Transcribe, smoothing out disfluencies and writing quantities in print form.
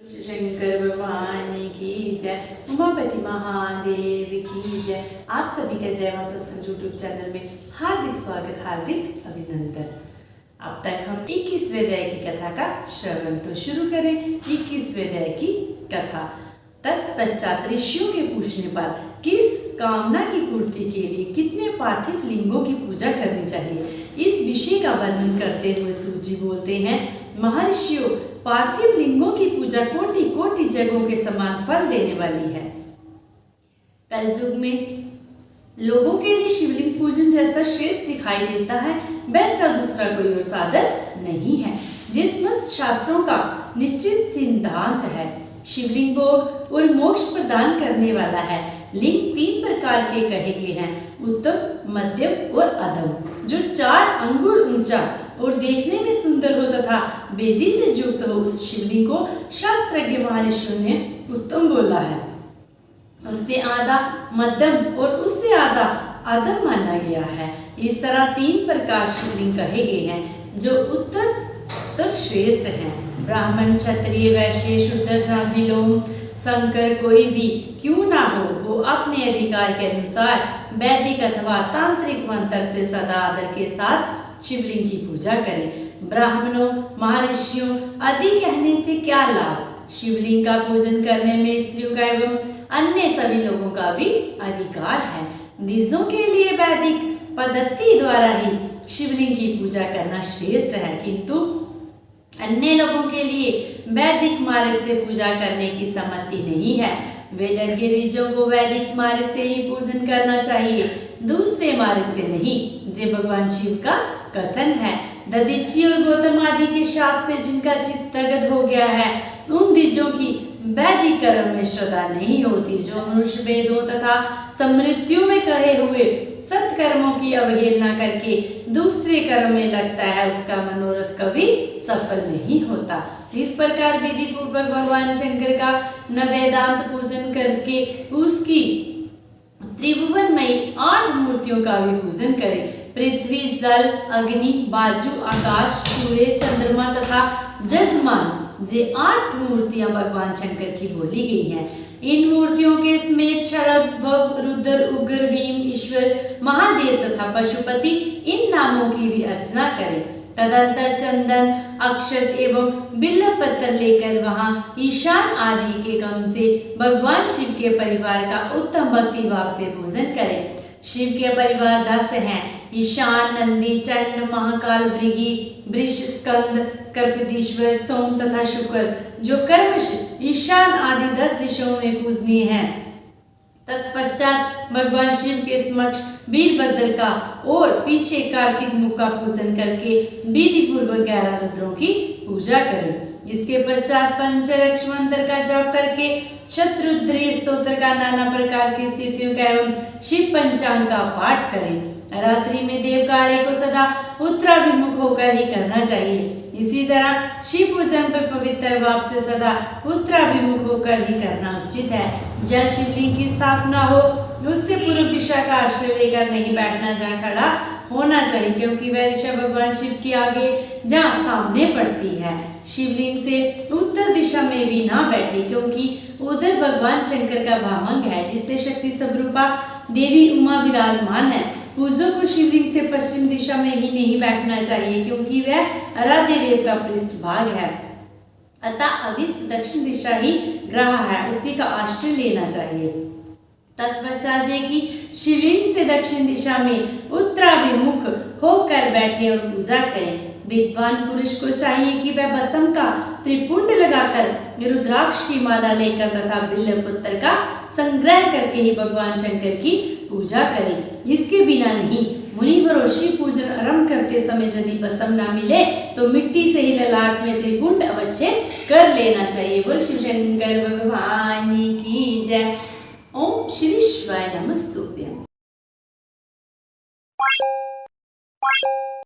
शंकर भगवान की जय, उमापति महादेव की जय। आप सभी का जय मां सत्संग यूट्यूब चैनल में हार्दिक स्वागत, हार्दिक अभिनंदन। अब तक हम 21वें अध्याय की कथा का श्रवण तो शुरू करें। 21वें अध्याय की कथा। तत्पश्चात ऋषियों के पूछने पर किस कामना की पूर्ति के लिए कितने पार्थिव लिंगों की पूजा करनी चाहिए, इस विषय का वर्णन करते हुए सूत जी बोलते हैं, महर्षियों, पार्थिव लिंगों की पूजा कोटि कोटि जगहों के समान फल देने वाली है। कलयुग में लोगों के लिए शिवलिंग पूजन जैसा श्रेष्ठ दिखाई देता है, वैसा दूसरा कोई और साधन नहीं है। जिसमें शास्त्रों का निश्चित सिद्धांत है। शिवलिंग भोग और मोक्ष प्रदान करने वाला है। लिंग 3 प्रकार के कहे गए हैं, उत्तम, मध्यम और अधम। जो 4 अंगुल ऊंचा और देखने में सुंदर हो तथा वेदी से युक्त हो, उस शिवलिंग को शास्त्रज्ञ महर्षियों ने उत्तम बोला है। उससे आधा मध्यम और उससे आधा अधम माना गया है। इस तरह 3 प्रकार शिवलिंग कहे गए हैं, जो उत्तर तो श्रेष्ठ हैं। ब्राह्मण, क्षत्रिय, वैश्य, शूद्र, जाम्बलोम, शंकर कोई भी क्यों ना हो, वो अपने अधिकार के अनुसार वैदिक अथवा तांत्रिक मंत्र से सदा आदर के साथ शिवलिंग की पूजा करें। ब्राह्मणों, महर्षियों आदि कहने से क्या लाभ? शिवलिंग का पूजन करने में स्त्रियों का एवं अन्य सभी लोगों का भी अधिकार है। द्विजों के लिए वैदिक पद्धति द्वारा ही शिवलिंग की पूजा करना श्रेष्ठ है, किंतु अन्य लोगों के लिए वैदिक मार्ग से पूजा करने की सम्मति नहीं है। वेदज्ञ द्विजों को वैदिक मार्ग से ही पूजन करना चाहिए, दूसरे मार्ग से नहीं। ये भगवान शिव का कथन है। दधीची और गौतम आदि के शाप से जिनका चित्त तगद हो गया है, उन द्विजों की वैदिक कर्म में श्रद्धा नहीं होती। जो मनुष्य वेदों तथा समृद्धियों में कहे हुए सत्कर्मों की अवहेलना करके दूसरे कर्म में लगता है, उसका मनोरथ कभी सफल नहीं होता। इस प्रकार विधि पूर्वक भगवान शंकर का नवेदांत पूजन करके उसकी त्रिभुवनमयी 8 मूर्तियों का भी पूजन करें। पृथ्वी, जल, अग्नि, वायु, आकाश, सूर्य, चंद्रमा तथा जजमान, ये 8 मूर्तियां भगवान शंकर की बोली गई हैं। इन मूर्तियों के समेत शरभ, भव, रुद्र, उग्र, भीम, ईश्वर, महादेव तथा पशुपति, इन नामों की भी अर्चना करें। तदंतर चंदन, अक्षत एवं बिल्व पत्थर लेकर वहां ईशान आदि के क्रम से भगवान शिव के परिवार का उत्तम भक्ति भाव से पूजन करें। शिव के परिवार 10 हैं, ईशान, नंदी, चंड, महाकाल, भृगि, वृष, स्कंद, कर्पदीश्वर, सोम तथा शुक्र, जो कर्मश ईशान आदि 10 दिशाओं में पूजनीय हैं। तत्पश्चात भगवान शिव के समक्ष वीरभद्र का और पीछे कार्तिक मुख का पूजन करके विधि पूर्वक 11 रुद्रों की पूजा करें। इसके पश्चात पंचरक्ष मंत्र का जाप करके शतरुद्री स्तोत्र का नाना प्रकार की स्थितियों का एवं शिव पंचांग का पाठ करें। रात्रि में देव कार्य को सदा उत्तराभिमुख होकर ही करना चाहिए। इसी तरह शिव पूजन पर पवित्र भाव से सदा उत्तराभिमुख होकर ही करना उचित है। जहाँ शिवलिंग की स्थापना हो, उससे पूर्व दिशा का आश्रय लेकर नहीं बैठना, जहाँ खड़ा होना चाहिए, क्योंकि वह दिशा भगवान शिव की आगे जहाँ सामने पड़ती है। शिवलिंग से उत्तर दिशा में भी ना बैठे, क्योंकि उधर भगवान शंकर का भामंग है, जिससे शक्ति स्वरूपा देवी उमा विराजमान है। पूजक को शिवलिंग से पश्चिम दिशा में ही नहीं बैठना चाहिए, क्योंकि वह आराध्य देव का पृष्ठ भाग है। अतः अभिष्ट दक्षिण दिशा ही ग्रह है, उसी का आश्रय लेना चाहिए। तत्पश्चात की शिवलिंग से दक्षिण दिशा में उत्तराभिमुख होकर बैठे और पूजा करें। विद्वान पुरुष को चाहिए कि वह भस्म का त्रिपुंड लगाकर रुद्राक्ष की माला लेकर तथा बिल्व पत्र का संग्रह करके ही भगवान शंकर की पूजा करें। इसके बिना नहीं। मुनिवर शिव पूजन आरंभ करते समय यदि भस्म न मिले तो मिट्टी से ही ललाट में त्रिपुंड अवश्य कर लेना चाहिए। बोल शिव शंकर भगवान की जय। ओम श्री शिवाय नमस्तुभ्यं।